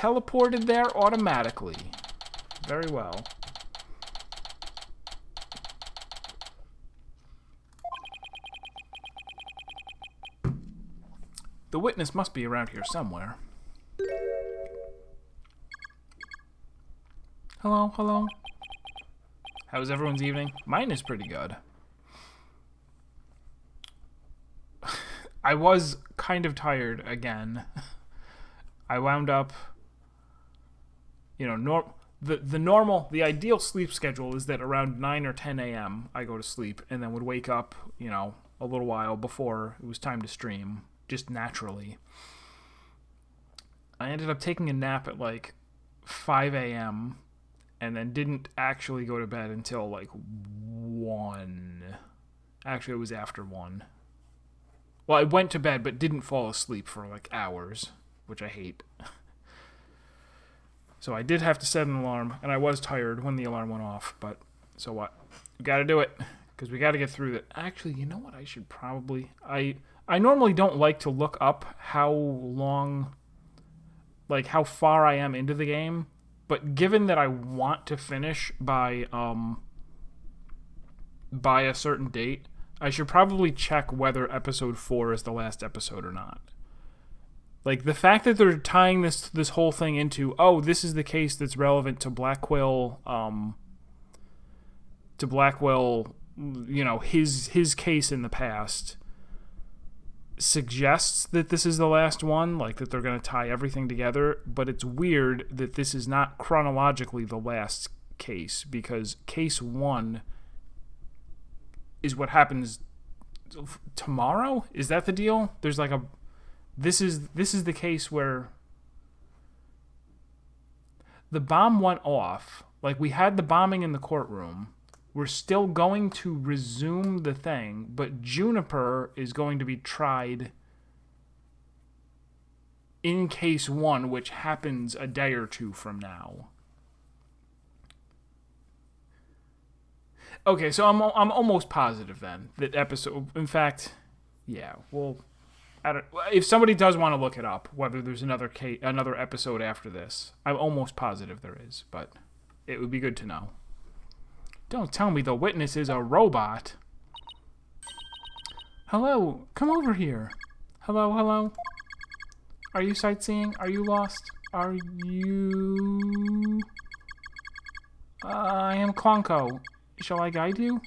teleported there automatically. Very well. The witness must be around here somewhere. Hello, hello. How's everyone's evening? Mine is pretty good. I was kind of tired again. I wound up, you know, the ideal sleep schedule is that around 9 or 10 a.m. I go to sleep and then would wake up, you know, a little while before it was time to stream, just naturally. I ended up taking a nap at like 5 a.m. and then didn't actually go to bed until like 1. Actually, it was after 1. Well, I went to bed but didn't fall asleep for like hours, which I hate. So I did have to set an alarm, and I was tired when the alarm went off, but so what? We gotta do it, because we gotta get through that. Actually, you know what I should probably... I normally don't like to look up how long, like how far I am into the game, but given that I want to finish by a certain date, I should probably check whether episode 4 is the last episode or not. Like, the fact that they're tying this whole thing into, oh, this is the case that's relevant to Blackwell, you know, his case in the past, suggests that this is the last one, like that they're going to tie everything together, but it's weird that this is not chronologically the last case, because case 1 is what happens tomorrow? Is that the deal? There's like a... This is the case where the bomb went off. Like, we had the bombing in the courtroom. We're still going to resume the thing, but Juniper is going to be tried in case 1, which happens a day or 2 from now. Okay, so I'm almost positive then that episode... In fact, yeah, well... if somebody does want to look it up, whether there's another episode after this, I'm almost positive there is, but it would be good to know. Don't tell me the witness is a robot. Hello, come over here. Hello, hello. Are you sightseeing? Are you lost? Are you... I am Klonko. Shall I guide you?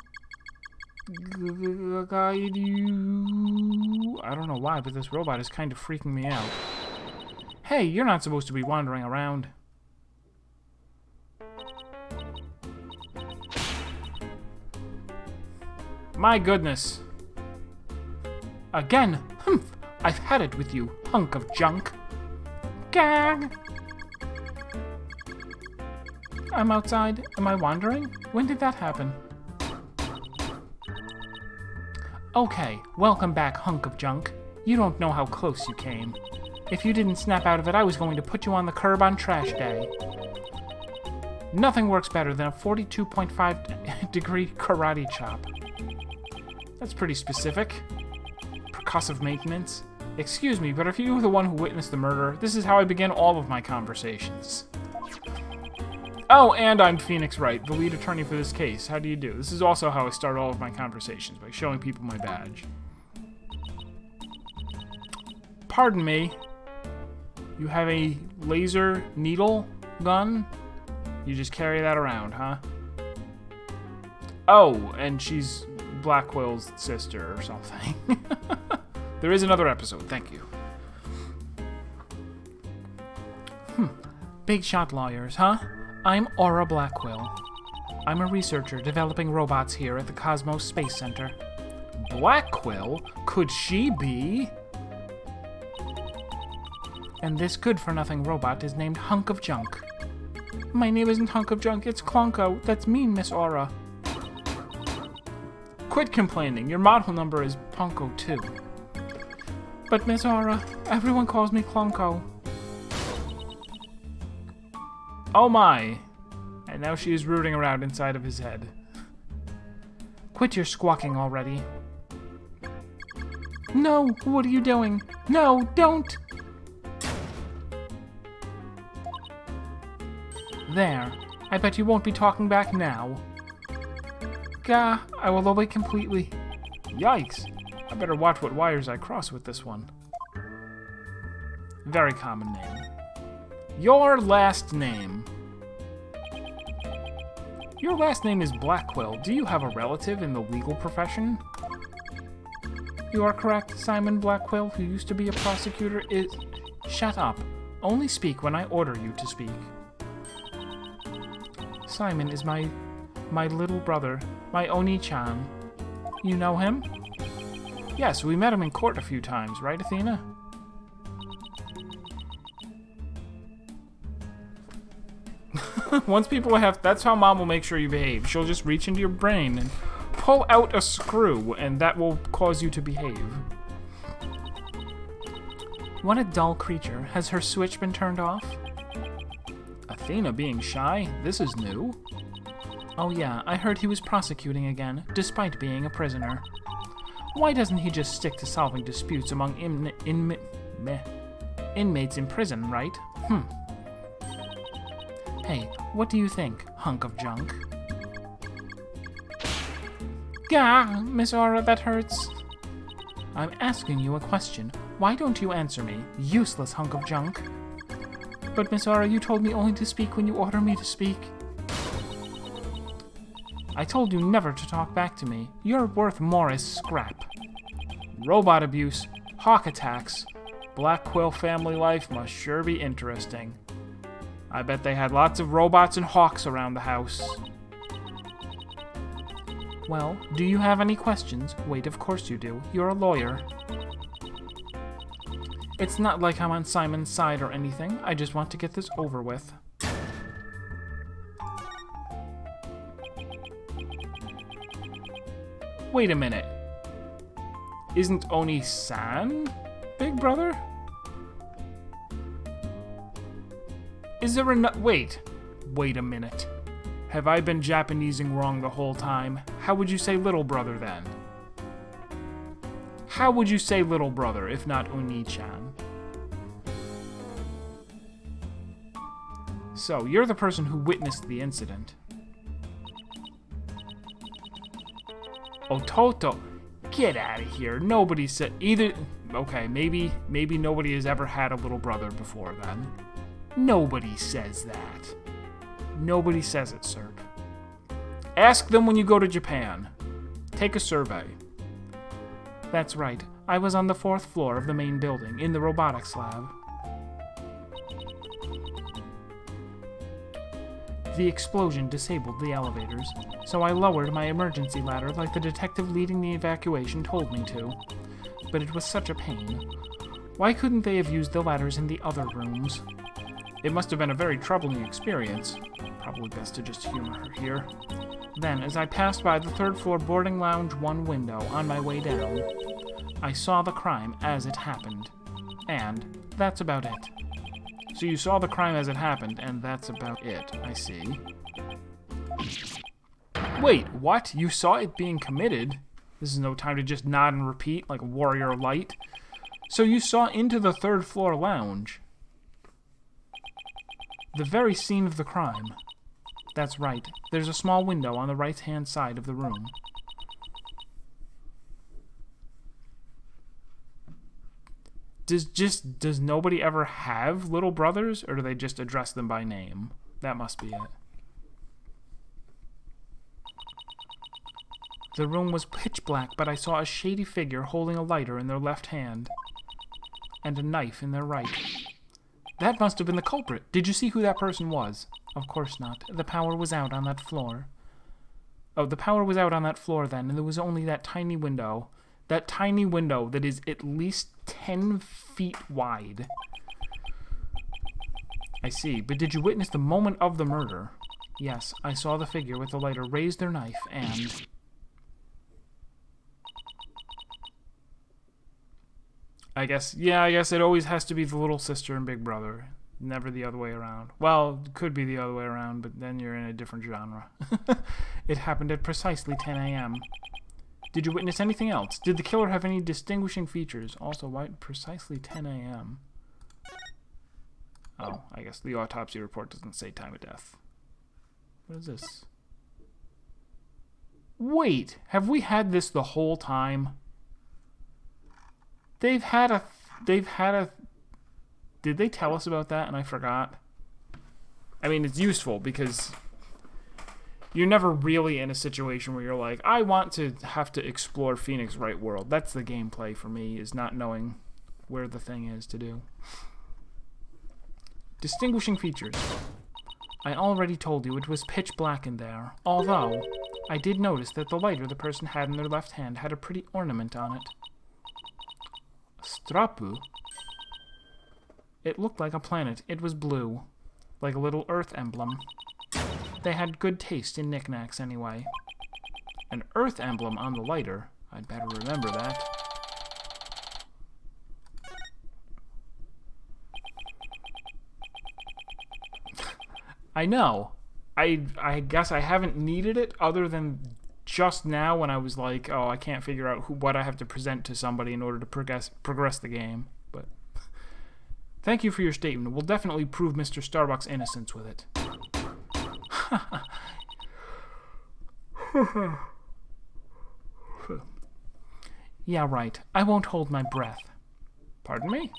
Guide you... I don't know why, but this robot is kind of freaking me out. Hey, you're not supposed to be wandering around. My goodness. Again. Humph. I've had it with you, hunk of junk. Gag. I'm outside. Am I wandering? When did that happen? Okay, welcome back, hunk of junk. You don't know how close you came. If you didn't snap out of it, I was going to put you on the curb on trash day. Nothing works better than a 42.5 degree karate chop. That's pretty specific. Percussive maintenance. Excuse me, but if you were the one who witnessed the murder, this is how I begin all of my conversations. Oh, and I'm Phoenix Wright, the lead attorney for this case. How do you do? This is also how I start all of my conversations, by showing people my badge. Pardon me. You have a laser needle gun? You just carry that around, huh? Oh, and she's Blackwell's sister or something. There is another episode, thank you. Big shot lawyers, huh? I'm Aura Blackwell. I'm a researcher developing robots here at the Cosmos Space Center. Blackwell? Could she be? And this good-for-nothing robot is named Hunk of Junk. My name isn't Hunk of Junk, it's Klonko. That's me, Miss Aura. Quit complaining. Your model number is Punko 2. But Miss Aura, everyone calls me Klonko. Oh my! And now she is rooting around inside of his head. Quit your squawking already. No, what are you doing? No, don't! There. I bet you won't be talking back now. Gah, I will obey completely. Yikes. I better watch what wires I cross with this one. Very common name. Your last name. Your last name is Blackquill. Do you have a relative in the legal profession? You are correct. Simon Blackquill, who used to be a prosecutor, is... Shut up. Only speak when I order you to speak. Simon is my little brother, my Oni-chan. You know him? Yes, we met him in court a few times, right, Athena? Once people have... That's how Mom will make sure you behave. She'll just reach into your brain and pull out a screw, and that will cause you to behave. What a dull creature. Has her switch been turned off? Athena being shy? This is new. Oh yeah, I heard he was prosecuting again, despite being a prisoner. Why doesn't he just stick to solving disputes among inmates in prison, right? Hey, what do you think, hunk of junk? Gah, Miss Aura, that hurts. I'm asking you a question. Why don't you answer me, useless hunk of junk? But Miss Aura, you told me only to speak when you order me to speak. I told you never to talk back to me. You're worth more as scrap. Robot abuse, hawk attacks. Blackquill family life must sure be interesting. I bet they had lots of robots and hawks around the house. Well, do you have any questions? Wait, of course you do. You're a lawyer. It's not like I'm on Simon's side or anything. I just want to get this over with. Wait a minute. Isn't Oni-san Big Brother? Is there wait a minute. Have I been Japanesing wrong the whole time? How would you say little brother then? How would you say little brother if not Oni-chan? So, you're the person who witnessed the incident. Oh, Toto, get out of here. Nobody said either. Okay, maybe nobody has ever had a little brother before then. Nobody says that. Nobody says it, sir. Ask them when you go to Japan. Take a survey. That's right. I was on the 4th floor of the main building, in the robotics lab. The explosion disabled the elevators, so I lowered my emergency ladder like the detective leading the evacuation told me to. But it was such a pain. Why couldn't they have used the ladders in the other rooms? It must have been a very troubling experience. Probably best to just humor her here. Then, as I passed by the 3rd floor boarding lounge 1 window on my way down, I saw the crime as it happened. And that's about it. So you saw the crime as it happened, and that's about it, I see. Wait, what? You saw it being committed? This is no time to just nod and repeat like a warrior of light. So you saw into the 3rd floor lounge. The very scene of the crime. That's right. There's a small window on the right-hand side of the room. Does nobody ever have little brothers, or do they just address them by name? That must be it. The room was pitch black, but I saw a shady figure holding a lighter in their left hand and a knife in their right. That must have been the culprit. Did you see who that person was? Of course not. The power was out on that floor. Oh, the power was out on that floor then, and there was only that tiny window. That tiny window that is at least 10 feet wide. I see. But did you witness the moment of the murder? Yes, I saw the figure with the lighter raise their knife and... I guess it always has to be the little sister and big brother. Never the other way around. Well, it could be the other way around, but then you're in a different genre. It happened at precisely 10 a.m. Did you witness anything else? Did the killer have any distinguishing features? Also, why precisely 10 a.m.? Oh, I guess the autopsy report doesn't say time of death. What is this? Wait, have we had this the whole time? They've had a... Did they tell us about that and I forgot? I mean, it's useful because you're never really in a situation where you're like, I want to have to explore Phoenix Wright World. That's the gameplay for me, is not knowing where the thing is to do. Distinguishing features. I already told you it was pitch black in there, although I did notice that the lighter the person had in their left hand had a pretty ornament on it. A strapu? It looked like a planet. It was blue, like a little Earth emblem. They had good taste in knickknacks anyway. An Earth emblem on the lighter. I'd better remember that. I know. I guess I haven't needed it other than just now when I was like, oh, I can't figure out what I have to present to somebody in order to progress the game. But thank you for your statement. We'll definitely prove Mr. Starbuck's innocence with it. Yeah, right. I won't hold my breath. Pardon me?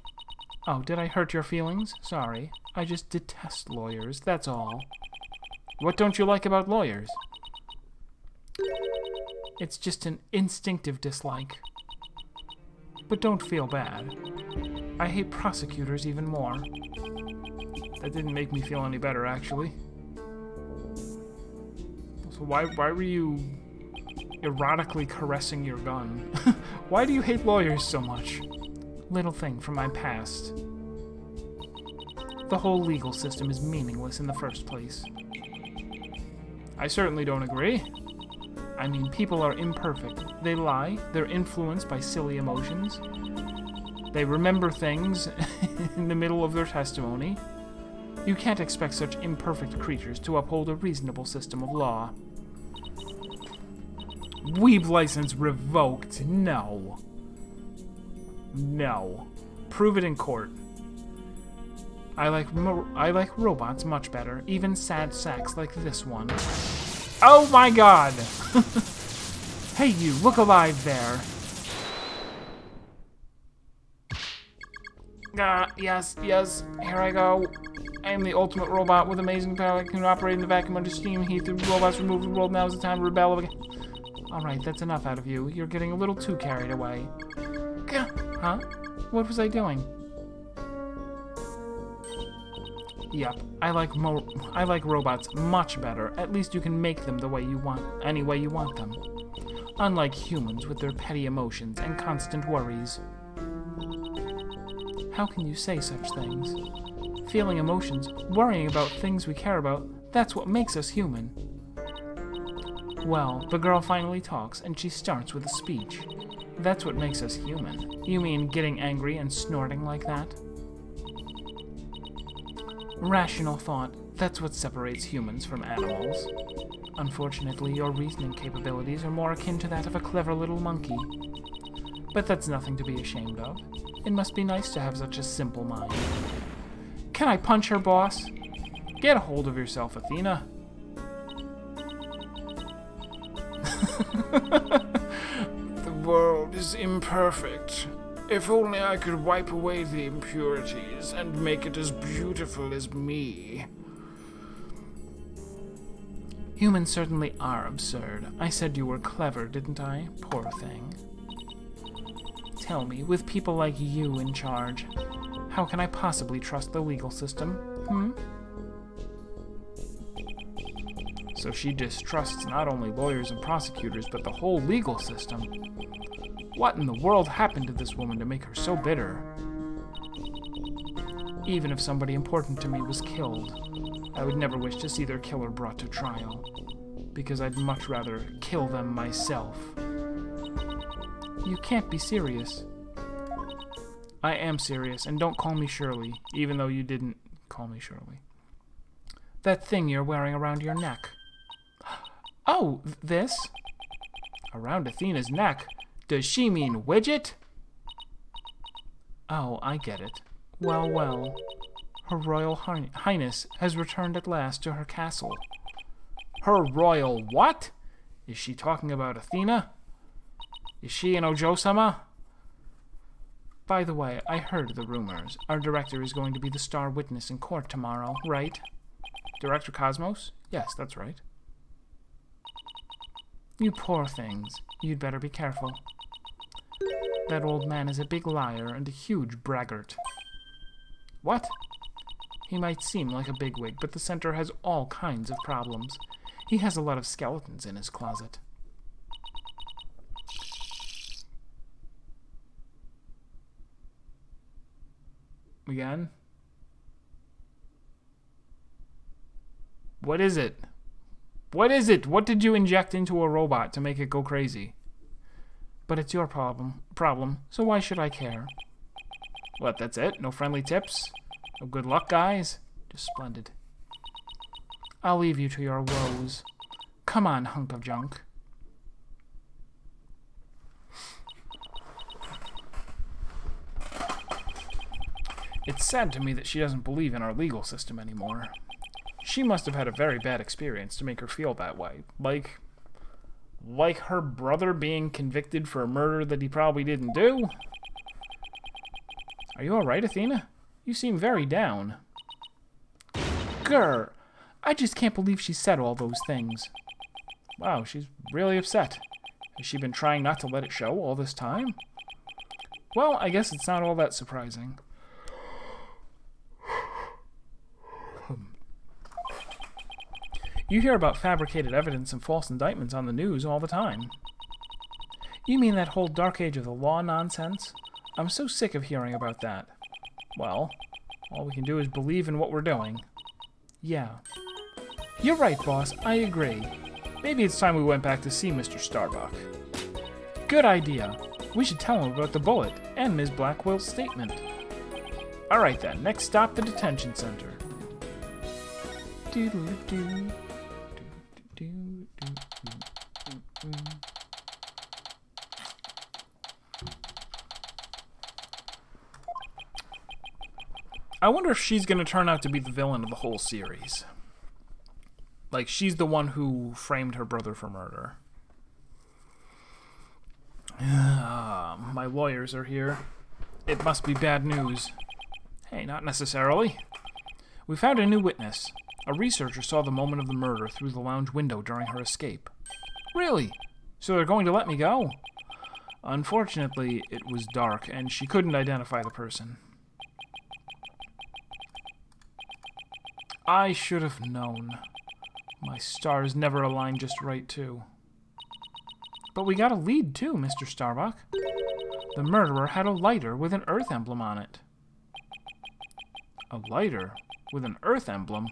Oh, did I hurt your feelings? Sorry. I just detest lawyers, that's all. What don't you like about lawyers? It's just an instinctive dislike. But don't feel bad. I hate prosecutors even more. That didn't make me feel any better, actually. So why were you erotically caressing your gun? Why do you hate lawyers so much? Little thing from my past. The whole legal system is meaningless in the first place. I certainly don't agree. I mean, people are imperfect. They lie, they're influenced by silly emotions. They remember things in the middle of their testimony. You can't expect such imperfect creatures to uphold a reasonable system of law. Weeb license revoked. No. No. Prove it in court. I like robots much better, even sad sacks like this one. Oh my god! Hey you, look alive there. Yes, here I go. I am the ultimate robot with amazing power that can operate in the vacuum under steam heat. The robots remove the world. Now is the time to rebel again. Alright, that's enough out of you. You're getting a little too carried away. Huh? What was I doing? Yep, I like robots much better. At least you can make them the way you want, any way you want them. Unlike humans with their petty emotions and constant worries. How can you say such things? Feeling emotions, worrying about things we care about, that's what makes us human. Well, the girl finally talks, and she starts with a speech. That's what makes us human. You mean getting angry and snorting like that? Rational thought, that's what separates humans from animals. Unfortunately, your reasoning capabilities are more akin to that of a clever little monkey. But that's nothing to be ashamed of. It must be nice to have such a simple mind. Can I punch her, boss? Get a hold of yourself, Athena. The world is imperfect. If only I could wipe away the impurities and make it as beautiful as me. Humans certainly are absurd. I said you were clever, didn't I? Poor thing. Tell me, with people like you in charge, how can I possibly trust the legal system? So she distrusts not only lawyers and prosecutors, but the whole legal system. What in the world happened to this woman to make her so bitter? Even if somebody important to me was killed, I would never wish to see their killer brought to trial, because I'd much rather kill them myself. You can't be serious. I am serious, and don't call me Shirley, even though you didn't call me Shirley. That thing you're wearing around your neck. Oh, this? Around Athena's neck? Does she mean widget? Oh, I get it. Well, well. Her Royal Highness has returned at last to her castle. Her royal what? Is she talking about Athena? Is she an Ojo-sama? By the way, I heard the rumors. Our director is going to be the star witness in court tomorrow, right? Director Cosmos? Yes, that's right. You poor things. You'd better be careful. That old man is a big liar and a huge braggart. What? He might seem like a bigwig, but the center has all kinds of problems. He has a lot of skeletons in his closet. Again? What is it? What is it? What did you inject into a robot to make it go crazy? But it's your problem, so why should I care? What, that's it? No friendly tips? No good luck, guys? Just splendid. I'll leave you to your woes. Come on, hunk of junk. It's sad to me that she doesn't believe in our legal system anymore. She must have had a very bad experience to make her feel that way. Like her brother being convicted for a murder that he probably didn't do? Are you alright, Athena? You seem very down. Grr! I just can't believe she said all those things. Wow, she's really upset. Has she been trying not to let it show all this time? Well, I guess it's not all that surprising. You hear about fabricated evidence and false indictments on the news all the time. You mean that whole dark age of the law nonsense? I'm so sick of hearing about that. Well, all we can do is believe in what we're doing. Yeah. You're right, boss. I agree. Maybe it's time we went back to see Mr. Starbuck. Good idea. We should tell him about the bullet and Ms. Blackwell's statement. Alright then, next stop, the detention center. Doodle-doo. I wonder if she's going to turn out to be the villain of the whole series. Like, she's the one who framed her brother for murder. My lawyers are here. It must be bad news. Hey, not necessarily. We found a new witness. A researcher saw the moment of the murder through the lounge window during her escape. Really? So they're going to let me go? Unfortunately, it was dark, and she couldn't identify the person. I should have known. My stars never align just right, too. But we got a lead, too, Mr. Starbuck. The murderer had a lighter with an Earth emblem on it. A lighter with an Earth emblem?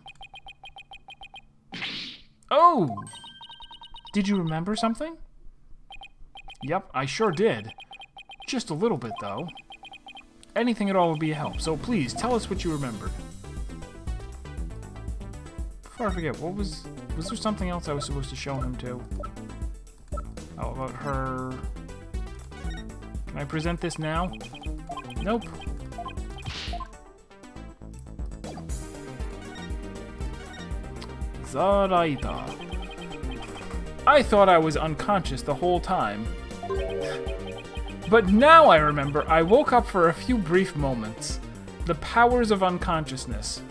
Oh! Did you remember something? Yep, I sure did. Just a little bit, though. Anything at all would be a help, so please, tell us what you remembered. Before I forget, was there something else I was supposed to show him, too? Oh, about her... Can I present this now? Nope. Zoraida. I thought I was unconscious the whole time. But now I remember I woke up for a few brief moments. The powers of unconsciousness.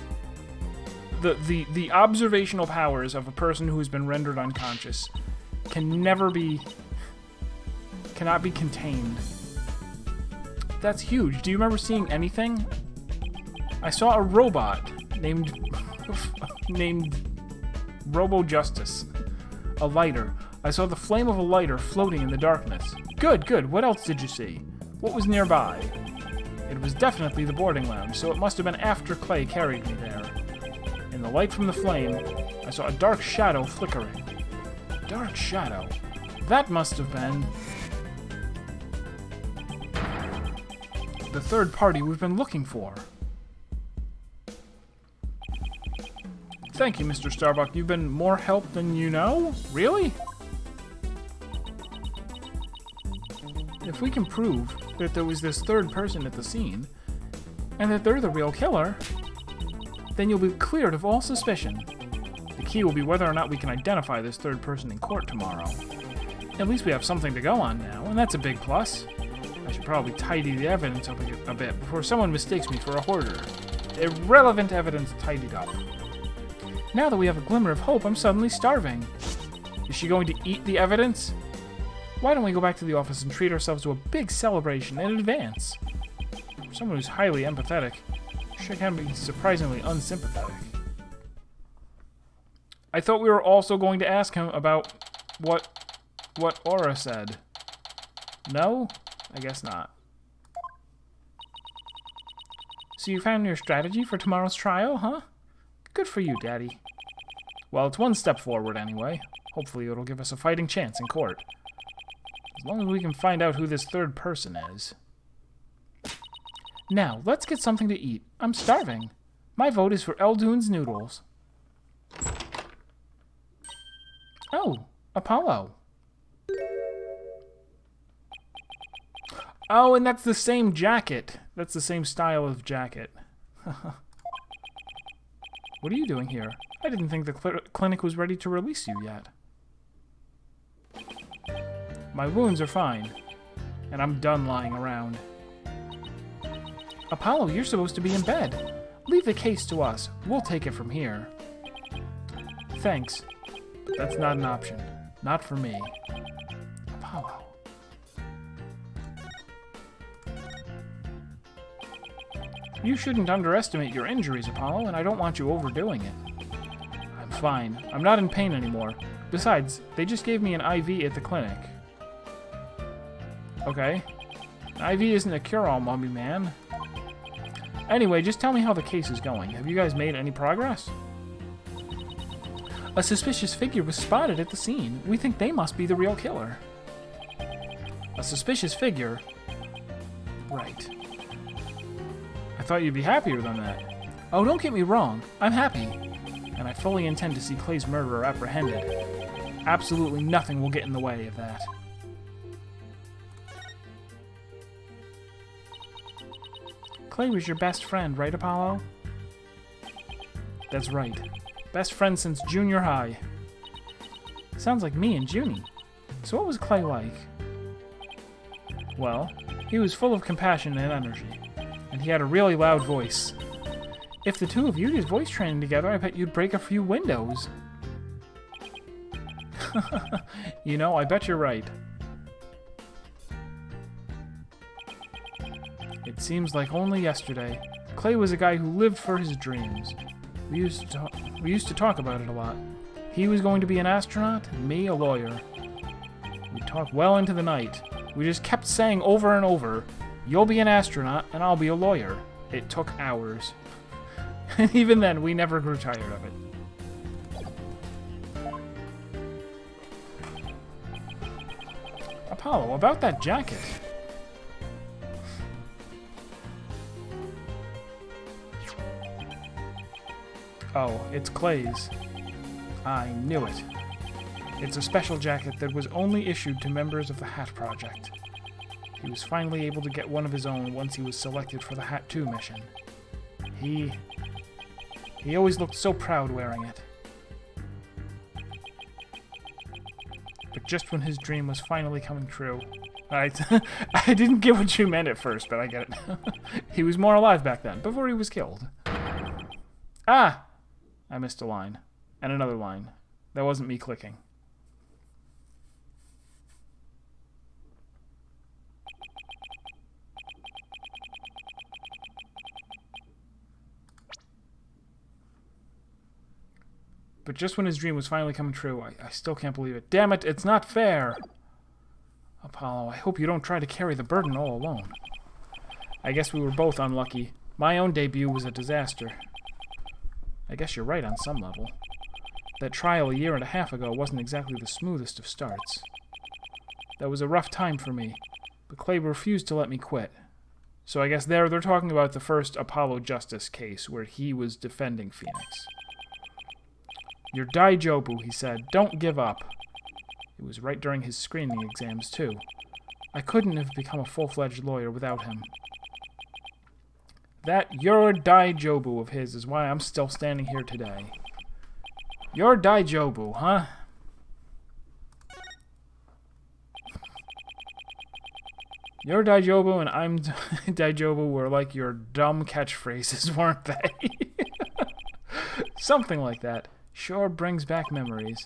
The observational powers of a person who has been rendered unconscious cannot be contained. That's huge. Do you remember seeing anything? I saw a robot named Robo Justice. A lighter. I saw the flame of a lighter floating in the darkness. Good. What else did you see? What was nearby? It was definitely the boarding lounge, so it must have been after Clay carried me there. In the light from the flame, I saw a dark shadow flickering. Dark shadow? That must have been... the third party we've been looking for. Thank you, Mr. Starbuck. You've been more help than you know? Really? If we can prove that there was this third person at the scene, and that they're the real killer, Then you'll be cleared of all suspicion. The key will be whether or not we can identify this third person in court tomorrow. At least we have something to go on now, and that's a big plus. I should probably tidy the evidence up a bit before someone mistakes me for a hoarder. Irrelevant evidence tidied up. Now that we have a glimmer of hope, I'm suddenly starving. Is she going to eat the evidence? Why don't we go back to the office and treat ourselves to a big celebration in advance? For someone who's highly empathetic, she can be surprisingly unsympathetic. I thought we were also going to ask him about what Aura said. No? I guess not. So you found your strategy for tomorrow's trial, huh? Good for you, Daddy. Well, it's one step forward anyway. Hopefully it'll give us a fighting chance in court. As long as we can find out who this third person is. Now, let's get something to eat. I'm starving. My vote is for Eldoon's noodles. Oh, Apollo. Oh, and that's the same jacket. That's the same style of jacket. What are you doing here? I didn't think the clinic was ready to release you yet. My wounds are fine, and I'm done lying around. Apollo, you're supposed to be in bed. Leave the case to us. We'll take it from here. Thanks. But that's not an option. Not for me. Apollo. You shouldn't underestimate your injuries, Apollo, and I don't want you overdoing it. I'm fine. I'm not in pain anymore. Besides, they just gave me an IV at the clinic. Okay. An IV isn't a cure-all, Mummy Man. Anyway, just tell me how the case is going. Have you guys made any progress? A suspicious figure was spotted at the scene. We think they must be the real killer. A suspicious figure? Right. I thought you'd be happier than that. Oh, don't get me wrong. I'm happy. And I fully intend to see Clay's murderer apprehended. Absolutely nothing will get in the way of that. Clay was your best friend, right, Apollo? That's right. Best friend since junior high. Sounds like me and Junie. So what was Clay like? Well, he was full of compassion and energy. And he had a really loud voice. If the two of you did voice training together, I bet you'd break a few windows. You know, I bet you're right. It seems like only yesterday. Clay was a guy who lived for his dreams. We used to talk about it a lot. He was going to be an astronaut, and me a lawyer. We'd talk well into the night. We just kept saying over and over, "You'll be an astronaut, and I'll be a lawyer." It took hours. And even then, we never grew tired of it. Apollo, about that jacket. Oh, it's Clay's. I knew it. It's a special jacket that was only issued to members of the Hat Project. He was finally able to get one of his own once he was selected for the Hat 2 mission. He always looked so proud wearing it. But just when his dream was finally coming true... I didn't get what you meant at first, but I get it. He was more alive back then, before he was killed. Ah! I missed a line. And another line. That wasn't me clicking. But just when his dream was finally coming true, I still can't believe it. Damn it, it's not fair! Apollo, I hope you don't try to carry the burden all alone. I guess we were both unlucky. My own debut was a disaster. I guess you're right on some level. That trial a year and a half ago wasn't exactly the smoothest of starts. That was a rough time for me, but Clay refused to let me quit. So I guess they're talking about the first Apollo Justice case, where he was defending Phoenix. You're Daijobu, he said. Don't give up. It was right during his screening exams, too. I couldn't have become a full-fledged lawyer without him. That your Daijobu of his is why I'm still standing here today. Your Daijobu, huh? Your Daijobu and I'm Daijobu were like your dumb catchphrases, weren't they? Something like that. Sure brings back memories.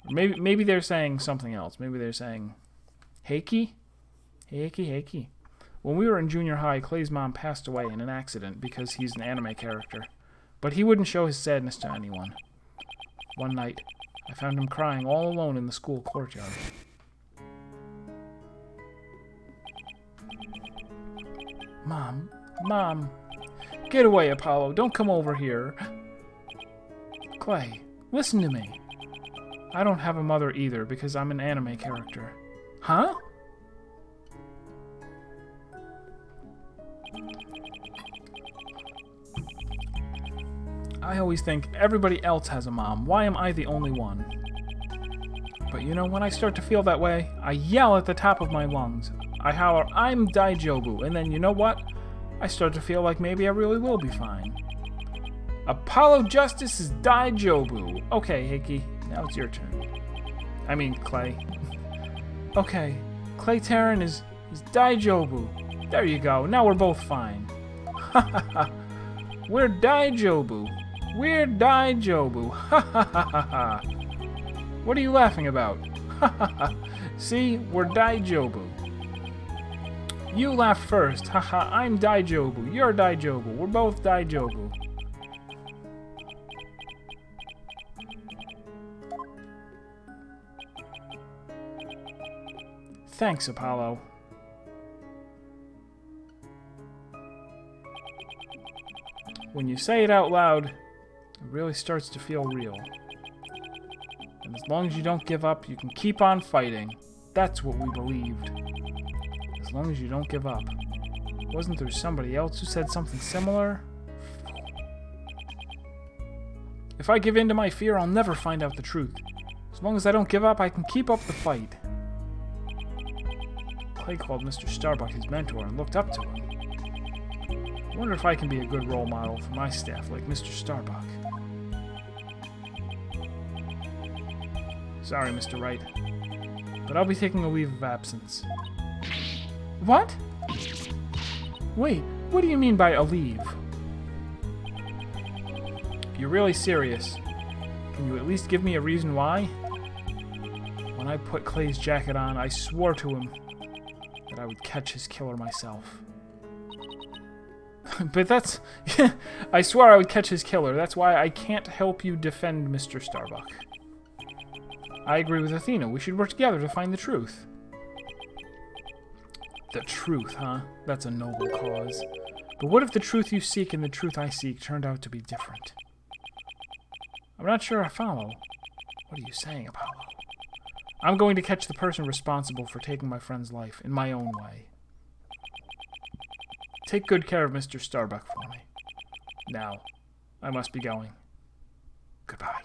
Maybe they're saying something else. Maybe they're saying, Heiki? Heiki. When we were in junior high, Clay's mom passed away in an accident because he's an anime character. But he wouldn't show his sadness to anyone. One night, I found him crying all alone in the school courtyard. Mom. Get away, Apollo. Don't come over here. Clay, listen to me. I don't have a mother either because I'm an anime character. Huh? I always think everybody else has a mom. Why am I the only one? But you know, when I start to feel that way, I yell at the top of my lungs. I holler, I'm Daijobu, and then you know what? I start to feel like maybe I really will be fine. Apollo Justice is Daijobu. Okay, Heiki, now it's your turn. I mean, Clay. Okay, Clay Terran is Daijobu. There you go, now we're both fine. Ha ha ha. We're Daijobu. We're Daijobu. Ha ha ha ha ha. What are you laughing about? Ha ha ha. See, we're Daijobu. You laughed first. Haha, I'm Daijobu. You're Daijobu. We're both Daijobu. Thanks, Apollo. When you say it out loud, it really starts to feel real. And as long as you don't give up, you can keep on fighting. That's what we believed. As long as you don't give up. Wasn't there somebody else who said something similar? If I give in to my fear, I'll never find out the truth. As long as I don't give up, I can keep up the fight. Clay called Mr. Starbuck his mentor and looked up to him. I wonder if I can be a good role model for my staff like Mr. Starbuck. Sorry, Mr. Wright, but I'll be taking a leave of absence. What? Wait, what do you mean by a leave? If you're really serious, can you at least give me a reason why? When I put Clay's jacket on, I swore to him that I would catch his killer myself. But that's... I swore I would catch his killer. That's why I can't help you defend Mr. Starbuck. I agree with Athena. We should work together to find the truth. The truth, huh? That's a noble cause. But what if the truth you seek and the truth I seek turned out to be different? I'm not sure I follow. What are you saying, Apollo? I'm going to catch the person responsible for taking my friend's life in my own way. Take good care of Mr. Starbuck for me. Now, I must be going. Goodbye.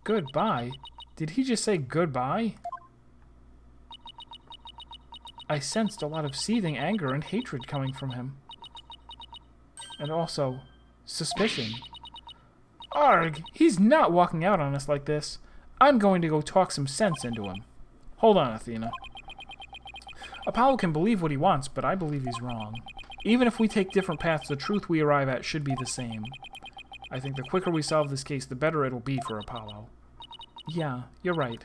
Goodbye? Did he just say goodbye? I sensed a lot of seething anger and hatred coming from him. And also, suspicion. Arg! He's not walking out on us like this. I'm going to go talk some sense into him. Hold on, Athena. Apollo can believe what he wants, but I believe he's wrong. Even if we take different paths, the truth we arrive at should be the same. I think the quicker we solve this case, the better it'll be for Apollo. Yeah, you're right.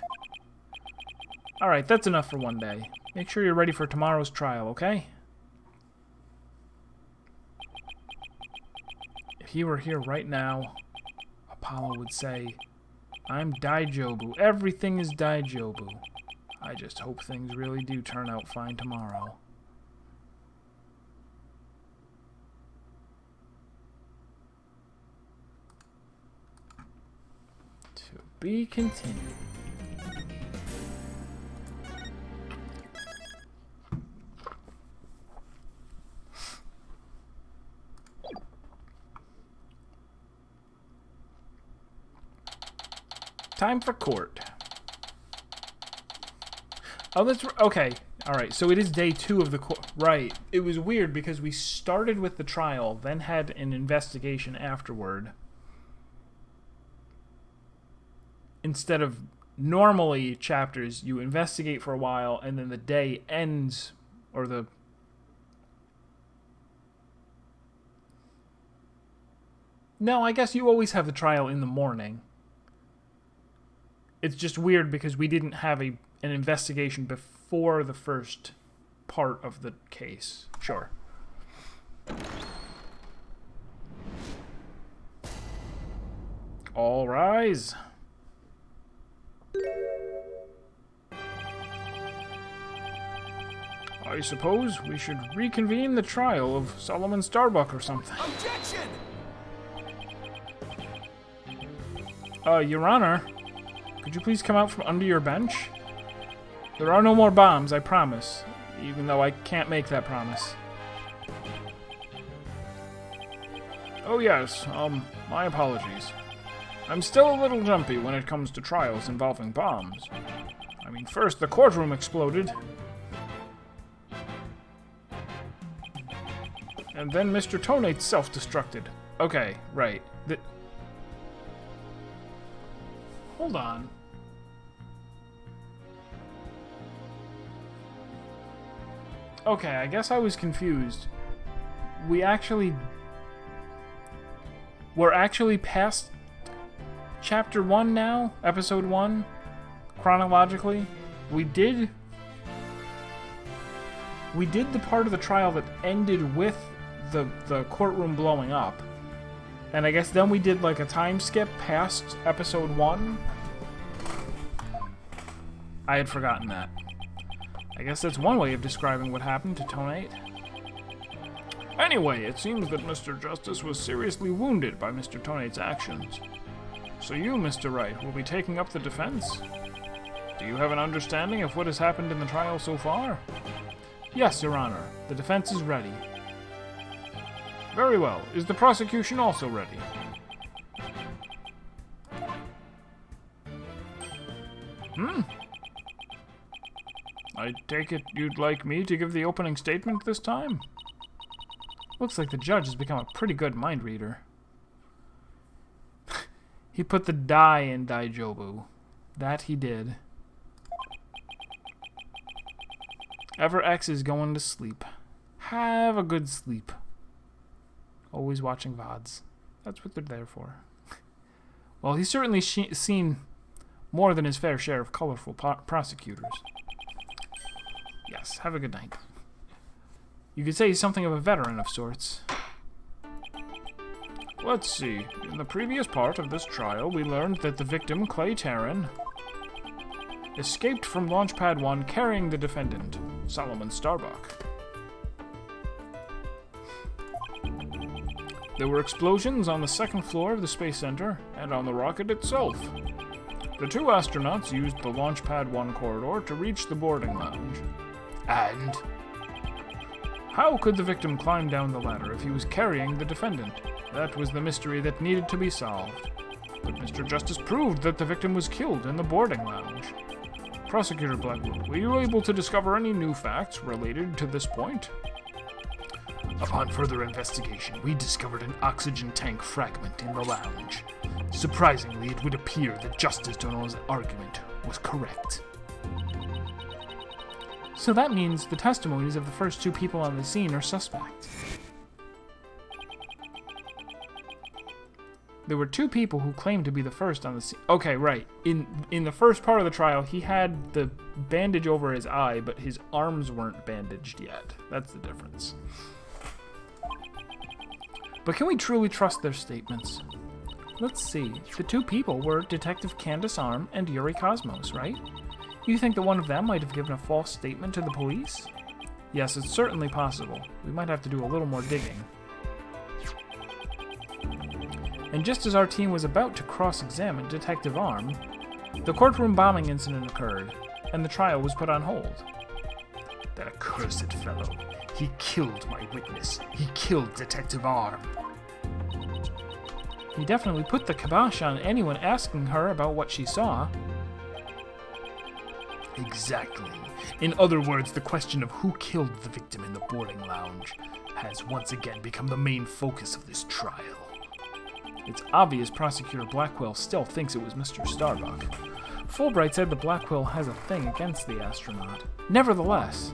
Alright, that's enough for one day. Make sure you're ready for tomorrow's trial, okay? If he were here right now, Apollo would say, I'm Daijobu. Everything is Daijobu. I just hope things really do turn out fine tomorrow. To be continued. Time for court. Oh, that's okay. Alright, so it is day 2 of the right. It was weird because we started with the trial, then had an investigation afterward. Instead of normally chapters, you investigate for a while, and then the day ends, or the... No, I guess you always have the trial in the morning. It's just weird because we didn't have an investigation before the first part of the case. Sure. All rise. I suppose we should reconvene the trial of Solomon Starbuck or something. Objection! Your Honor, could you please come out from under your bench? There are no more bombs, I promise, even though I can't make that promise. Oh yes, my apologies. I'm still a little jumpy when it comes to trials involving bombs. I mean, first the courtroom exploded, and then Mr. Tonate self-destructed. Okay, right. Hold on. Okay, I guess I was confused. We're actually past Chapter 1 now? Episode 1? Chronologically? We did the part of the trial that ended with the courtroom blowing up. And I guess then we did like a time skip past episode 1. I had forgotten that. I guess that's one way of describing what happened to Tonate. Anyway, it seems that Mr. Justice was seriously wounded by Mr. Tonate's actions. So you, Mr. Wright, will be taking up the defense? Do you have an understanding of what has happened in the trial so far? Yes, Your Honor. The defense is ready. Very well. Is the prosecution also ready? I take it you'd like me to give the opening statement this time? Looks like the judge has become a pretty good mind reader. He put the die in Daijobu. That he did. Ever X is going to sleep. Have a good sleep. Always watching VODs. That's what they're there for. Well, he's certainly seen more than his fair share of colorful prosecutors. Yes, have a good night. You could say he's something of a veteran of sorts. Let's see. In the previous part of this trial, we learned that the victim, Clay Taryn, escaped from Launchpad 1 carrying the defendant, Solomon Starbuck. There were explosions on the second floor of the Space Center and on the rocket itself. The two astronauts used the Launchpad 1 corridor to reach the boarding lounge. And how could the victim climb down the ladder if he was carrying the defendant? That was the mystery that needed to be solved. But Mr. Justice proved that the victim was killed in the boarding lounge. Prosecutor Blackwood, were you able to discover any new facts related to this point? Upon further investigation, we discovered an oxygen tank fragment in the lounge. Surprisingly, it would appear that Justice Dono's argument was correct. So that means the testimonies of the first two people on the scene are suspect. There were two people who claimed to be the first on the scene. Okay, right. In the first part of the trial, he had the bandage over his eye, but his arms weren't bandaged yet. That's the difference. But can we truly trust their statements? Let's see. The two people were Detective Candace Arm and Yuri Cosmos, right? You think that one of them might have given a false statement to the police? Yes, it's certainly possible. We might have to do a little more digging. And just as our team was about to cross-examine Detective Arm, the courtroom bombing incident occurred, and the trial was put on hold. That accursed fellow. He killed my witness. He killed Detective Arm. He definitely put the kibosh on anyone asking her about what she saw. Exactly. In other words, the question of who killed the victim in the boarding lounge has once again become the main focus of this trial. It's obvious Prosecutor Blackwell still thinks it was Mr. Starbuck. Fulbright said the Blackwell has a thing against the astronaut. Nevertheless,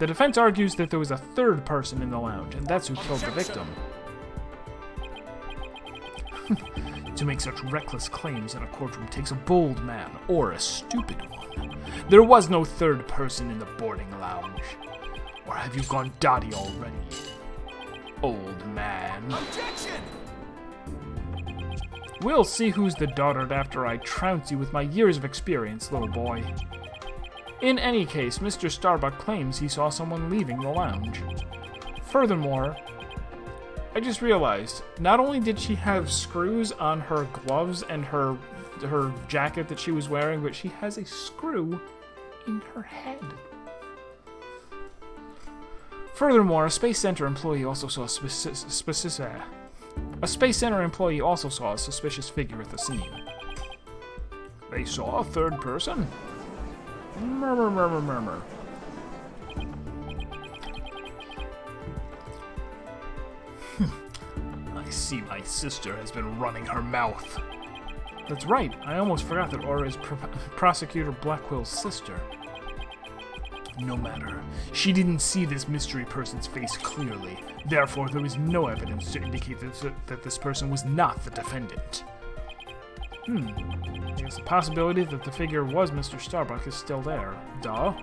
the defense argues that there was a third person in the lounge, and that's who killed the victim. To make such reckless claims in a courtroom takes a bold man or a stupid one. There was no third person in the boarding lounge. Or have you gone dotty already, old man? Objection! We'll see who's the dotard after I trounce you with my years of experience, little boy. In any case, Mr. Starbuck claims he saw someone leaving the lounge. Furthermore, I just realized, not only did she have screws on her gloves and her jacket that she was wearing, but she has a screw in her head. Furthermore, a Space Center employee also saw a suspicious figure at the scene. They saw a third person? Murmur, murmur, murmur. I see my sister has been running her mouth. That's right. I almost forgot that Aura is Prosecutor Blackwell's sister. No matter. She didn't see this mystery person's face clearly. Therefore, there is no evidence to indicate that this person was not the defendant. I guess the possibility that the figure was Mr. Starbuck is still there. Duh.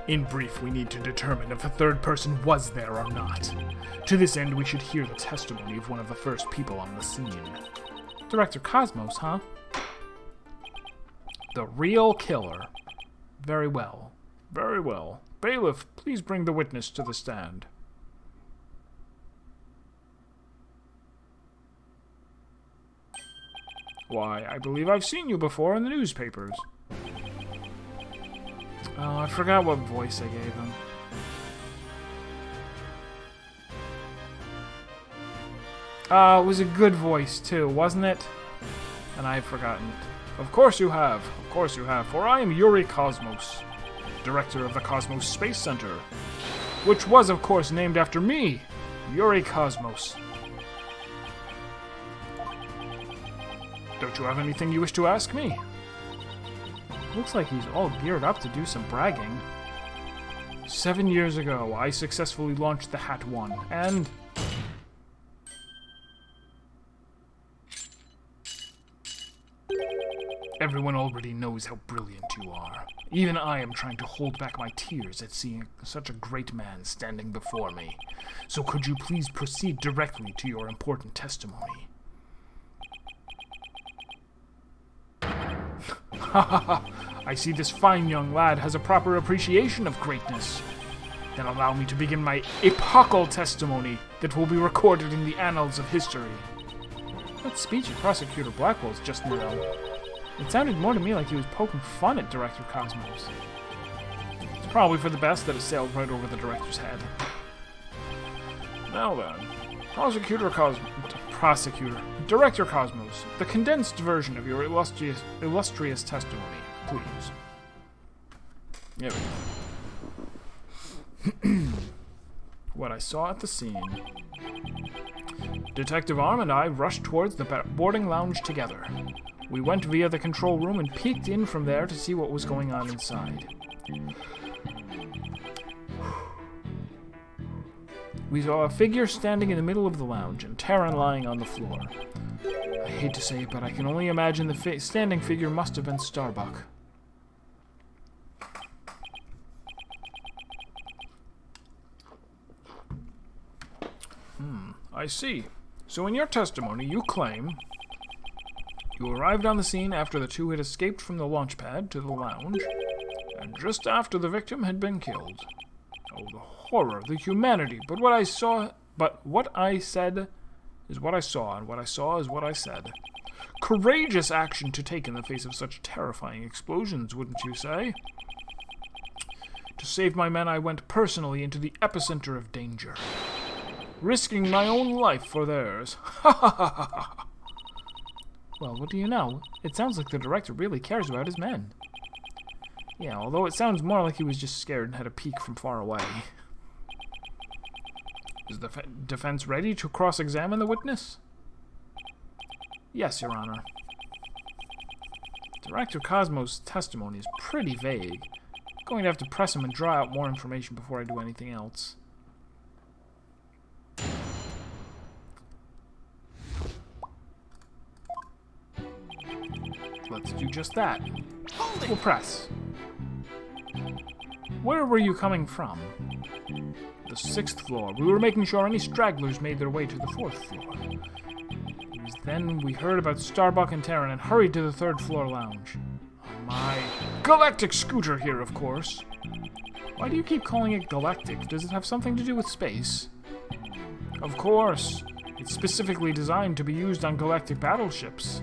In brief, we need to determine if a third person was there or not. To this end, we should hear the testimony of one of the first people on the scene. Director Cosmos, huh? The real killer. Very well. Very well. Bailiff, please bring the witness to the stand. Why, I believe I've seen you before in the newspapers. Oh, I forgot what voice I gave him. It was a good voice, too, wasn't it? And I've forgotten it. Of course you have. Of course you have. For I am Yuri Cosmos, director of the Cosmos Space Center, which was, of course, named after me, Yuri Cosmos. Don't you have anything you wish to ask me? Looks like he's all geared up to do some bragging. 7 years ago, I successfully launched the Hat 1, and... Everyone already knows how brilliant you are. Even I am trying to hold back my tears at seeing such a great man standing before me. So could you please proceed directly to your important testimony? Ha ha ha! I see this fine young lad has a proper appreciation of greatness. Then allow me to begin my epochal testimony that will be recorded in the annals of history. That speech of Prosecutor Blackwell's just now. It sounded more to me like he was poking fun at Director Cosmos. It's probably for the best that it sailed right over the director's head. Now then, Director Cosmos, the condensed version of your illustrious testimony, please. There we go. What I saw at the scene. Detective Arm and I rushed towards the boarding lounge together. We went via the control room and peeked in from there to see what was going on inside. We saw a figure standing in the middle of the lounge and Terran lying on the floor. I hate to say it, but I can only imagine the standing figure must have been Starbuck. I see. So in your testimony, you claim you arrived on the scene after the two had escaped from the launch pad to the lounge, and just after the victim had been killed. Oh, the horror, the humanity, but what I said is what I saw, and what I saw is what I said. Courageous action to take in the face of such terrifying explosions, wouldn't you say? To save my men, I went personally into the epicenter of danger, risking my own life for theirs. Ha ha ha ha ha. Well, what do you know? It sounds like the director really cares about his men. Yeah, although it sounds more like he was just scared and had a peek from far away. Is the defense ready to cross-examine the witness? Yes, Your Honor. Director Cosmo's testimony is pretty vague. I'm going to have to press him and draw out more information before I do anything else. Let's do just that. We'll press. Where were you coming from? The 6th floor. We were making sure any stragglers made their way to the 4th floor. It was then we heard about Starbuck and Terran and hurried to the 3rd floor lounge. On my galactic scooter here, of course. Why do you keep calling it galactic? Does it have something to do with space? Of course. It's specifically designed to be used on galactic battleships.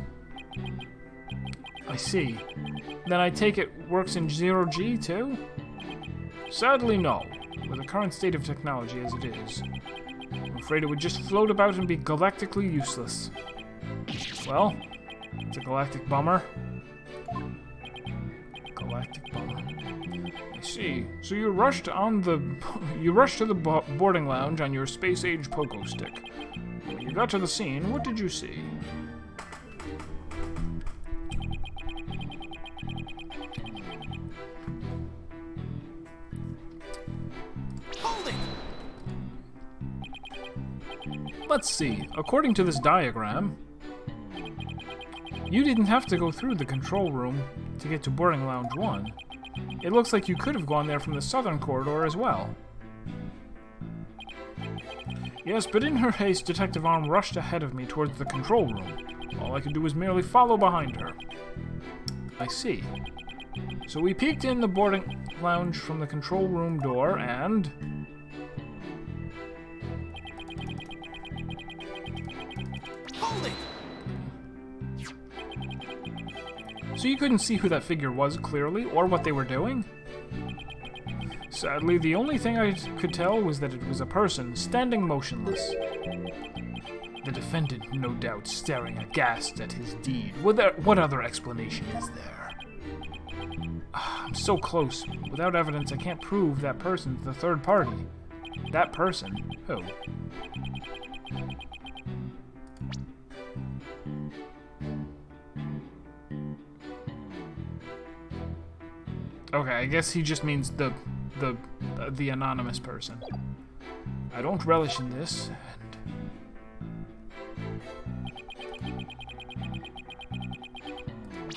I see. Then I take it works in 0G too? Sadly, no. With the current state of technology as it is, I'm afraid it would just float about and be galactically useless. Well, it's a galactic bummer. Galactic bummer. I see. So you rushed to the boarding lounge on your space-age pogo stick. When you got to the scene, what did you see? Let's see. According to this diagram, you didn't have to go through the control room to get to boarding lounge 1. It looks like you could have gone there from the southern corridor as well. Yes, but in her haste, Detective Arm rushed ahead of me towards the control room. All I could do was merely follow behind her. I see. So we peeked in the boarding lounge from the control room door and... So you couldn't see who that figure was clearly, or what they were doing? Sadly, the only thing I could tell was that it was a person standing motionless. The defendant, no doubt, staring aghast at his deed. What other explanation is there? I'm so close. Without evidence, I can't prove that person's the third party. That person? Who? Okay, I guess he just means the anonymous person. I don't relish in this, and...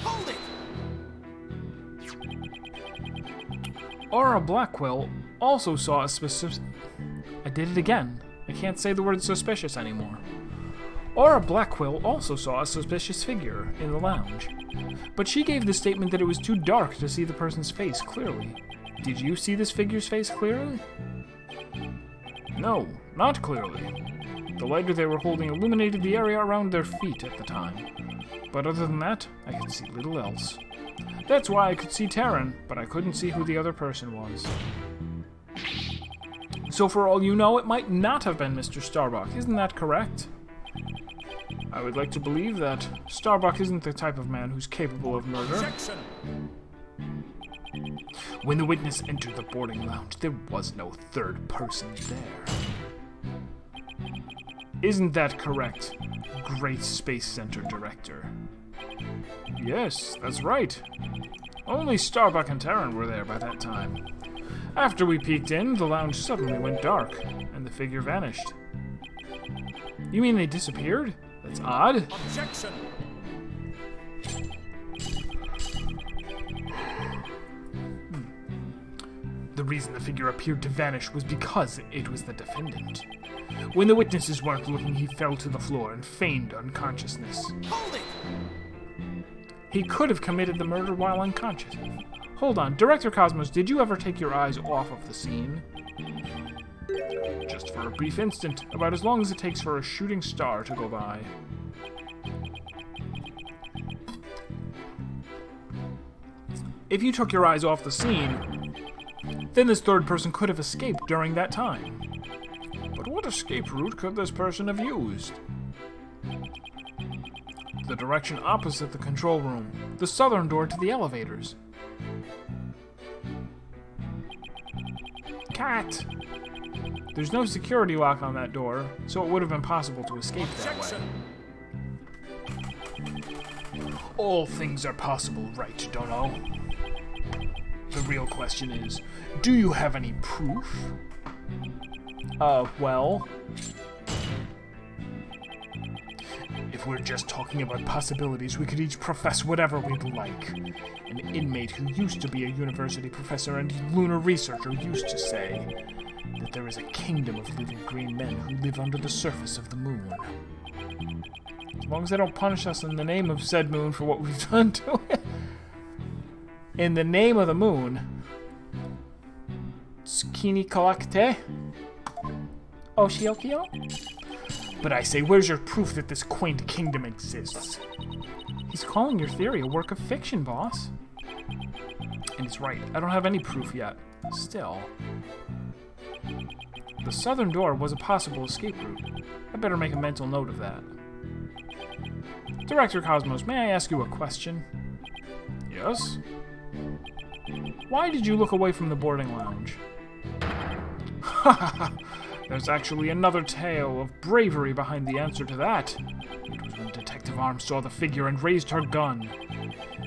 Hold it! Aura Blackwell also saw a suspicious... I did it again. I can't say the word suspicious anymore. Aura Blackwell also saw a suspicious figure in the lounge, but she gave the statement that it was too dark to see the person's face clearly. Did you see this figure's face clearly? No, not clearly. The lighter they were holding illuminated the area around their feet at the time, but other than that, I could see little else. That's why I could see Terran, but I couldn't see who the other person was. So for all you know, it might not have been Mr. Starbuck, isn't that correct? I would like to believe that Starbuck isn't the type of man who's capable of murder. Objection. When the witness entered the boarding lounge, there was no third person there. Isn't that correct, Great Space Center Director? Yes, that's right. Only Starbuck and Terran were there by that time. After we peeked in, the lounge suddenly went dark, and the figure vanished. You mean they disappeared? That's odd. Objection! The reason the figure appeared to vanish was because it was the defendant. When the witnesses weren't looking, he fell to the floor and feigned unconsciousness. Hold it! He could have committed the murder while unconscious. Hold on, Director Cosmos, did you ever take your eyes off of the scene? Just for a brief instant, about as long as it takes for a shooting star to go by. If you took your eyes off the scene, then this third person could have escaped during that time. But what escape route could this person have used? The direction opposite the control room. The southern door to the elevators. Cat! There's no security lock on that door, so it would have been possible to escape that way. All things are possible, Wright, Dono. The real question is, do you have any proof? Well... If we're just talking about possibilities, we could each profess whatever we'd like. An inmate who used to be a university professor and lunar researcher used to say that there is a kingdom of living green men who live under the surface of the moon. As long as they don't punish us in the name of said moon for what we've done to it. In the name of the moon. Skini kalakte. Oshiokio? But I say, where's your proof that this quaint kingdom exists? He's calling your theory a work of fiction, boss. And he's right. I don't have any proof yet. Still. The southern door was a possible escape route. I better make a mental note of that. Director Cosmos, may I ask you a question? Yes? Why did you look away from the boarding lounge? There's actually another tale of bravery behind the answer to that. It was when Detective Arms saw the figure and raised her gun.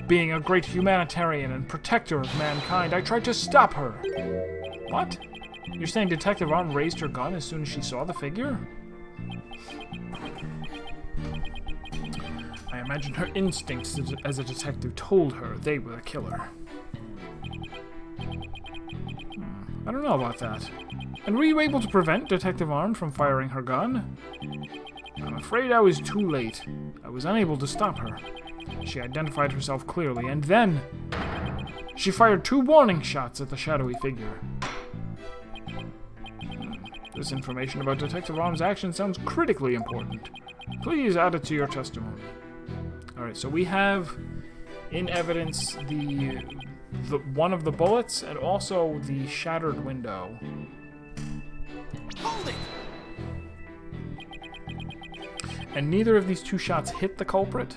Being a great humanitarian and protector of mankind, I tried to stop her. What? You're saying Detective Arm raised her gun as soon as she saw the figure? I imagine her instincts as a detective told her they were the killer. I don't know about that. And were you able to prevent Detective Arm from firing her gun? I'm afraid I was too late. I was unable to stop her. She identified herself clearly, and then she fired 2 warning shots at the shadowy figure. This information about Detective Arm's action sounds critically important. Please add it to your testimony. Alright, so we have in evidence the one of the bullets and also the shattered window. Hold it! And neither of these 2 shots hit the culprit?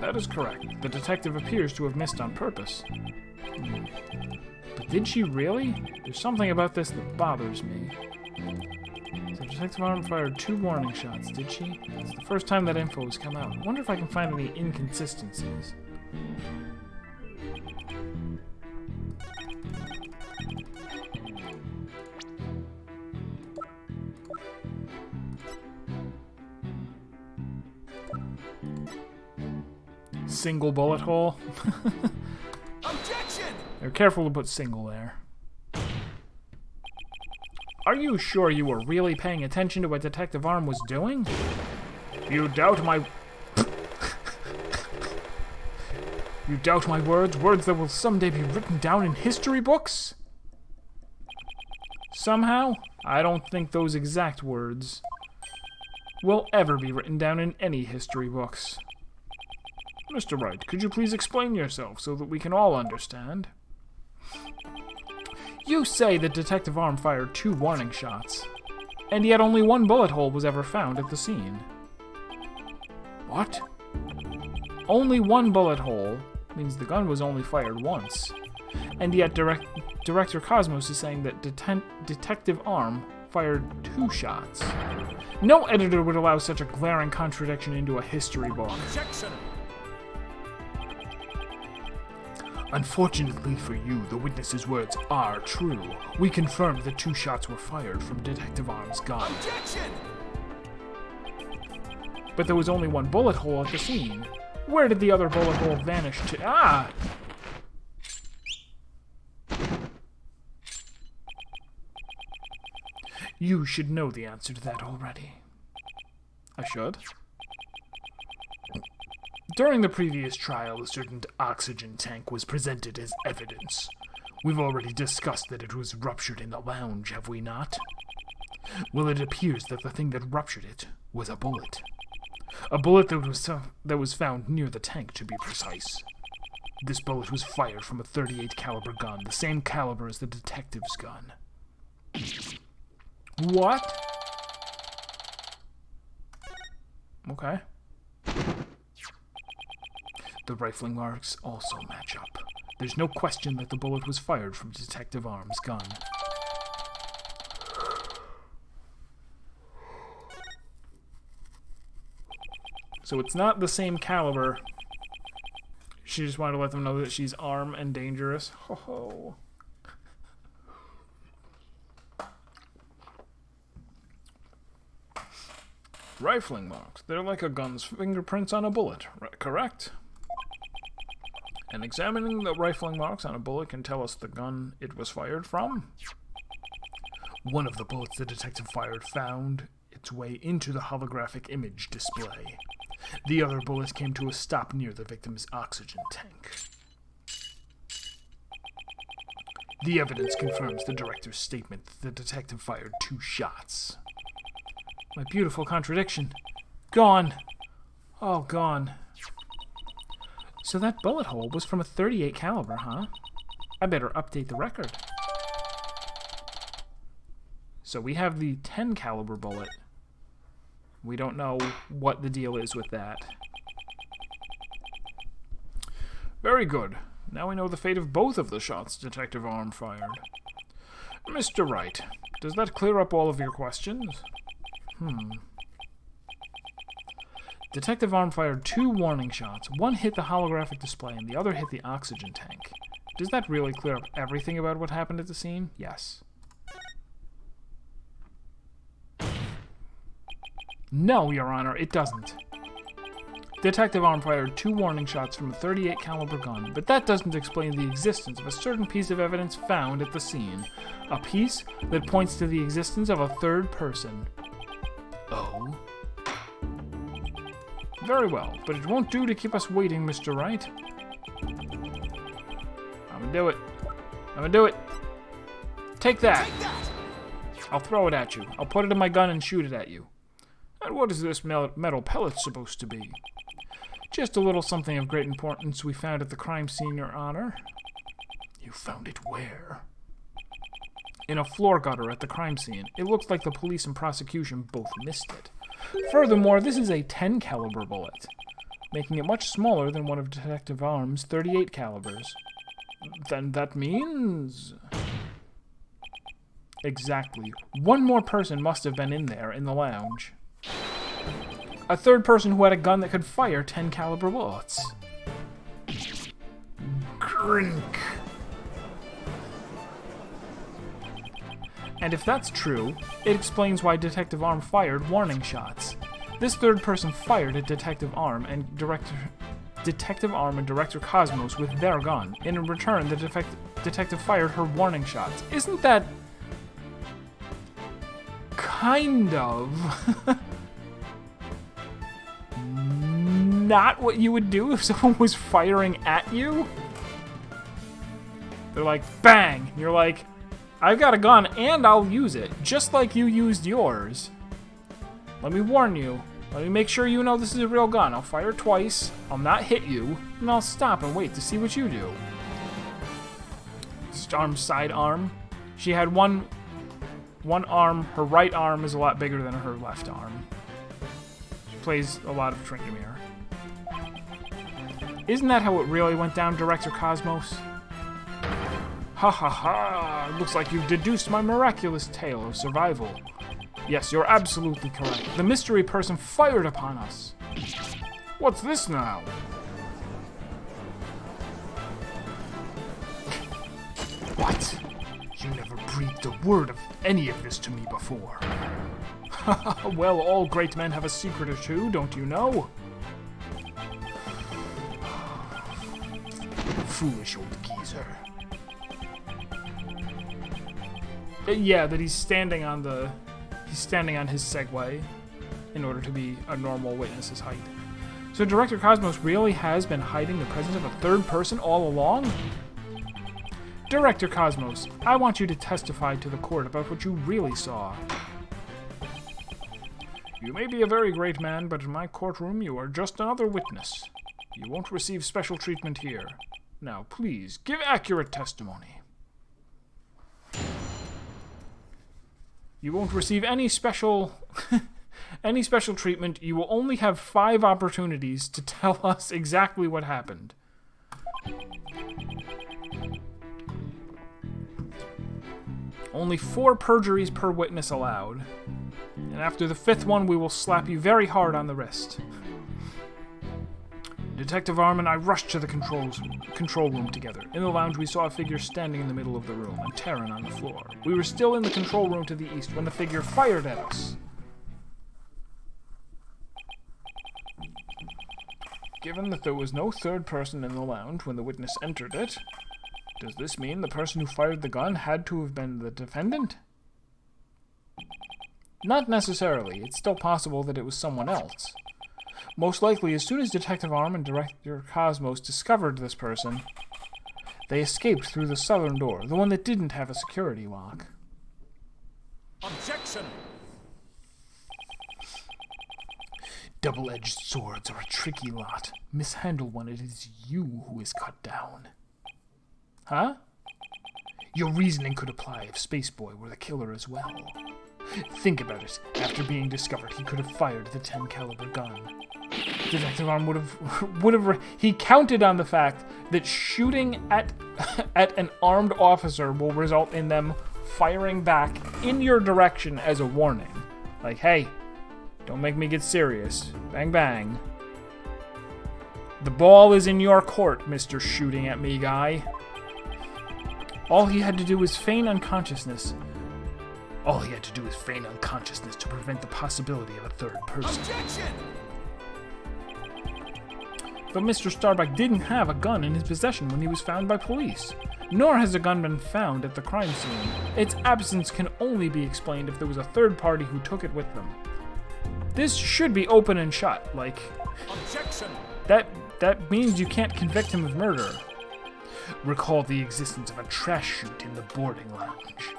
That is correct. The detective appears to have missed on purpose. But did she really? There's something about this that bothers me. So Detective Arm fired 2 warning shots, did she? It's the first time that info has come out. I wonder if I can find any inconsistencies. Single bullet hole. Objection! They're careful to put single there. Are you sure you were really paying attention to what Detective Arm was doing? You doubt my... You doubt my words? Words that will someday be written down in history books? Somehow, I don't think those exact words will ever be written down in any history books. Mr. Wright, could you please explain yourself so that we can all understand? You say that Detective Arm fired 2 warning shots, and yet only 1 bullet hole was ever found at the scene. What? Only 1 bullet hole means the gun was only fired once. And yet Director Cosmos is saying that Detective Arm fired 2 shots. No editor would allow such a glaring contradiction into a history book. Objection! Unfortunately for you, the witness's words are true. We confirmed that 2 shots were fired from Detective Arm's gun. Objection! But there was only 1 bullet hole at the scene. Where did the other bullet hole vanish to? Ah! You should know the answer to that already. I should. During the previous trial, a certain oxygen tank was presented as evidence. We've already discussed that it was ruptured in the lounge, have we not? Well, it appears that the thing that ruptured it was a bullet. A bullet that was found near the tank, to be precise. This bullet was fired from a .38 caliber gun, the same caliber as the detective's gun. What? Okay. The rifling marks also match up. There's no question that the bullet was fired from Detective Arm's gun. So it's not the same caliber. She just wanted to let them know that she's armed and dangerous. Ho ho. Rifling marks. They're like a gun's fingerprints on a bullet, correct? And examining the rifling marks on a bullet can tell us the gun it was fired from. One of the bullets the detective fired found its way into the holographic image display. The other bullet came to a stop near the victim's oxygen tank. The evidence confirms the director's statement that the detective fired 2 shots. My beautiful contradiction. Gone. Oh, gone. So that bullet hole was from a .38 caliber, huh? I better update the record. So we have the 10 caliber bullet. We don't know what the deal is with that. Very good. Now we know the fate of both of the shots Detective Arm fired. Mr. Wright, does that clear up all of your questions? Detective Arm fired 2 warning shots. One hit the holographic display and the other hit the oxygen tank. Does that really clear up everything about what happened at the scene? Yes. No, Your Honor, it doesn't. Detective Arm fired 2 warning shots from a .38 caliber gun, but that doesn't explain the existence of a certain piece of evidence found at the scene. A piece that points to the existence of a third person. Oh? Very well, but it won't do to keep us waiting, Mr. Wright. I'm gonna do it. I'm gonna do it. Take that! I'll throw it at you. I'll put it in my gun and shoot it at you. And what is this metal pellet supposed to be? Just a little something of great importance we found at the crime scene, Your Honor. You found it where? In a floor gutter at the crime scene. It looks like the police and prosecution both missed it. Furthermore, this is a 10 caliber bullet, making it much smaller than one of Detective Arm's .38 calibers. Then that means... Exactly. One more person must have been in there in the lounge. A third person who had a gun that could fire 10 caliber bullets. Grink. And if that's true, it explains why Detective Arm fired warning shots. This third person fired at Detective Arm and Director Cosmos with their gun. In return, the detective fired her warning shots. Isn't that kind of not what you would do if someone was firing at you? They're like, bang! And you're like, I've got a gun and I'll use it, just like you used yours. Let me warn you. Let me make sure you know this is a real gun. I'll fire twice, I'll not hit you, and I'll stop and wait to see what you do. Arm's side arm. She had one arm. Her right arm is a lot bigger than her left arm. She plays a lot of Tryndamere. Isn't that how it really went down, Director Cosmos? Ha ha ha! Looks like you've deduced my miraculous tale of survival. Yes, you're absolutely correct. The mystery person fired upon us. What's this now? What? You never breathed a word of any of this to me before. Well, all great men have a secret or two, don't you know? Foolish old geezer. Yeah, that he's standing on his Segway in order to be a normal witness's height. So Director Cosmos really has been hiding the presence of a third person all along? Director Cosmos, I want you to testify to the court about what you really saw. You may be a very great man, but in my courtroom you are just another witness. You won't receive special treatment here. Now, please, give accurate testimony. You won't receive any special Any special treatment, you will only have 5 opportunities to tell us exactly what happened. Only 4 perjuries per witness allowed. And after the 5th one, we will slap you very hard on the wrist. Detective Arm and I rushed to the control room together. In the lounge, we saw a figure standing in the middle of the room and Terran on the floor. We were still in the control room to the east when the figure fired at us. Given that there was no third person in the lounge when the witness entered it, does this mean the person who fired the gun had to have been the defendant? Not necessarily. It's still possible that it was someone else. Most likely, as soon as Detective Arm and Director Cosmos discovered this person, they escaped through the southern door, the one that didn't have a security lock. Objection! Double-edged swords are a tricky lot. Mishandle one, it is you who is cut down. Huh? Your reasoning could apply if Spaceboy were the killer as well. Think about it. After being discovered, he could have fired the 10 caliber gun. Detective Arm would have he counted on the fact that shooting at an armed officer will result in them firing back in your direction as a warning. Like, hey, don't make me get serious. Bang, bang. The ball is in your court, Mr. Shooting at Me guy. All he had to do was feign unconsciousness. All he had to do was feign unconsciousness to prevent the possibility of a third person. Objection! But Mr. Starbuck didn't have a gun in his possession when he was found by police. Nor has a gun been found at the crime scene. Its absence can only be explained if there was a third party who took it with them. This should be open and shut, like... Objection! That means you can't convict him of murder. Recall the existence of a trash chute in the boarding lounge.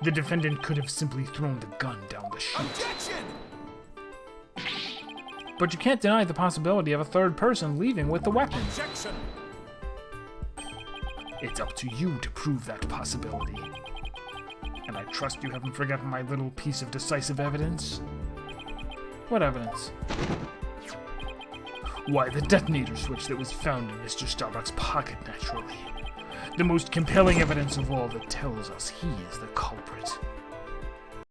The defendant could have simply thrown the gun down the chute. Objection! But you can't deny the possibility of a third person leaving with the weapon. Objection! It's up to you to prove that possibility. And I trust you haven't forgotten my little piece of decisive evidence. What evidence? Why, the detonator switch that was found in Mr. Starbuck's pocket, naturally. The most compelling evidence of all that tells us he is the culprit.